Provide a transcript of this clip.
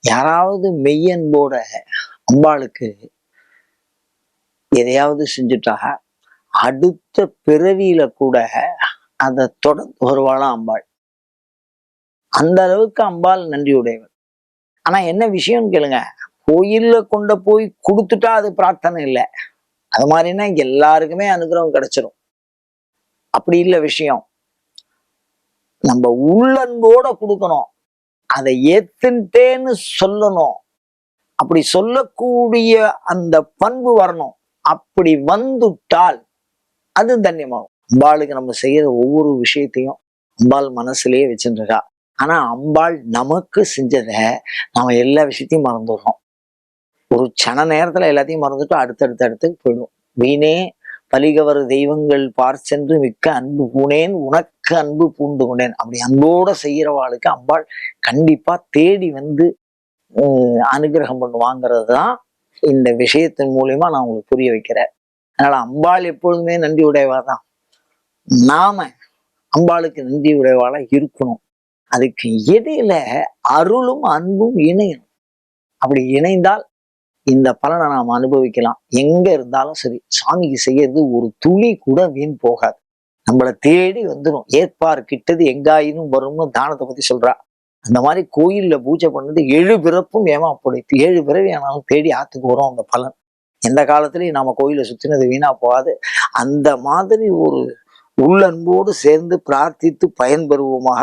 யாராவது மெய்யன்போட அம்பாளுக்கு எதையாவது செஞ்சுட்டா அடுத்த பிறவியில கூட அதை தொடர்ந்து வருவாளாம் அம்பாள். அந்த அளவுக்கு அம்பாள் நன்றியுடையவர். ஆனா என்ன விஷயம்னு கேளுங்க, கோயில்ல கொண்டு போய் கொடுத்துட்டா அது பிரார்த்தனை இல்லை. அது மாதிரின்னா எல்லாருக்குமே அனுகிரகம் கிடைச்சிடும். அப்படி இல்லை விஷயம். நம்ம உள்ளன்போட கொடுக்கணும், அதை ஏத்துட்டேன்னு சொல்லணும். அப்படி சொல்லக்கூடிய அந்த பண்பு வரணும். அப்படி வந்துட்டால் அது தன்யமாகும். அம்பாளுக்கு நம்ம செய்யற ஒவ்வொரு விஷயத்தையும் அம்பாள் மனசுலயே வச்சுருக்கா. ஆனா அம்பாள் நமக்கு செஞ்சதை நம்ம எல்லா விஷயத்தையும் மறந்துடுறோம். ஒரு சன நேரத்துல எல்லாத்தையும் மறந்துட்டு அடுத்தடுத்து போயிடுவோம். வீணே பலிகவர் தெய்வங்கள் சென்று மிக்க அன்பு பூனேன் உனக்கு அன்பு பூண்டு கொண்டேன். அப்படி அன்போட செய்யறவாளுக்கு அம்பாள் கண்டிப்பா தேடி வந்து அனுகிரகம் பண்ணுவாங்கிறது தான் இந்த விஷயத்தின் மூலியமா நான் உங்களுக்கு புரிய வைக்கிறேன். அதனால அம்பாள் எப்பொழுதுமே நன்றி உடையவா தான். நாம அம்பாளுக்கு நன்றி உடையவாளா இருக்கணும். அதுக்கு இடையில அருளும் அன்பும் இணையணும். அப்படி இணைந்தால் இந்த பலனை நாம் அனுபவிக்கலாம். எங்க இருந்தாலும் சரி, சாமிக்கு செய்யறது ஒரு துளி கூட வீண் போகாது. நம்மளை தேடி வந்துடும். ஏற்பார் கிட்டது எங்காயினும் வரும்னு தானத்தை பத்தி சொல்றா. அந்த மாதிரி கோயில்ல பூஜை பண்ணது 7 பிறப்பும் ஏமாப்படுத்து. 7 பிறவி ஆனாலும் தேடி ஆத்துக்கு வரும் அந்த பலன். எந்த காலத்திலையும் நாம கோயிலை சுத்தினது வீணா போகாது. அந்த மாதிரி ஒரு உள்ளன்போடு சேர்ந்து பிரார்த்தித்து பயன்பெறுவோமாக.